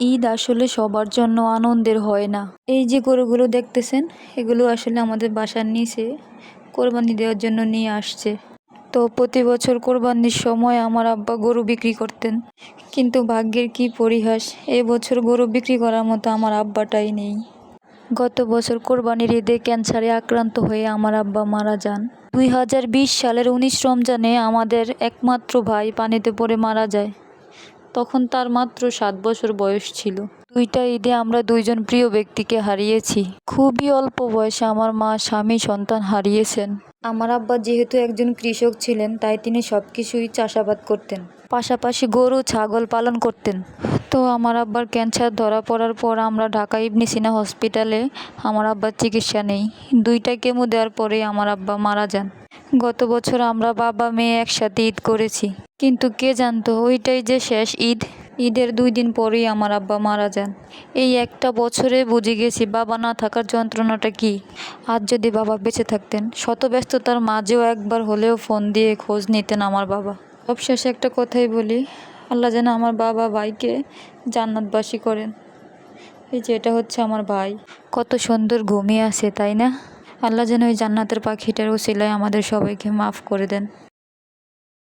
ঈদ আসলে সবার জন্য আনন্দের হয় না। এই যে গরুগুলো দেখতেছেন, এগুলো আসলে আমাদের বাসার নিচে কোরবানি দেওয়ার জন্য নিয়ে আসছে। তো প্রতি বছর কোরবানির সময় আমার আব্বা গরু বিক্রি করতেন, কিন্তু ভাগ্যের কি পরিহাস, এবছর গরু বিক্রি করার মতো আমার আব্বাটাই নেই। গত বছর কোরবানির ঈদে ক্যান্সারে আক্রান্ত হয়ে আমার আব্বা মারা যান। 2020 সালের 19 রমজানে আমাদের একমাত্র ভাই পানিতে পড়ে মারা যায়। তখন তার মাত্র 7 বছর বয়স ছিল। দুইটা ঈদে আমরা দুইজন প্রিয় ব্যক্তিকে হারিয়েছি। খুবই অল্প বয়সে আমার মা স্বামী সন্তান হারিয়েছেন। আমার আব্বা যেহেতু একজন কৃষক ছিলেন, তাই তিনি সবকিছুই চাষাবাদ করতেন, পাশাপাশি গরু ছাগল পালন করতেন। তো আমার আব্বার ক্যান্সার ধরা পড়ার পর আমরা ঢাকা ইবনে সিনা হসপিটালে আমার আব্বার চিকিৎসা নেই। 2টা কেমো দেওয়ার পরে আমার আব্বা মারা যান। গত বছর আমরা বাবা মেয়ে একসাথে ঈদ করেছি, কিন্তু কে জানতো ওইটাই যে শেষ ঈদ। ঈদের 2 দিন পরেই আমার আব্বা মারা যান। এই একটা বছরে বুঝে গেছি বাবা না থাকার যন্ত্রণাটা কি। আজ যদি বাবা বেঁচে থাকতেন, শত ব্যস্ততার মাঝেও একবার হলেও ফোন দিয়ে খোঁজ নিতেন আমার বাবা। সবশেষে একটা কথাই বলি, আল্লাহ যেন আমার বাবা ভাইকে জান্নাতবাসী করেন। এই যে এটা হচ্ছে আমার ভাই, কত সুন্দর ঘুমিয়ে আছে তাই না? আল্লাহ যেন ওই জান্নাতের পাখিটার উসিলায় আমাদের সবাইকে মাফ করে দেন।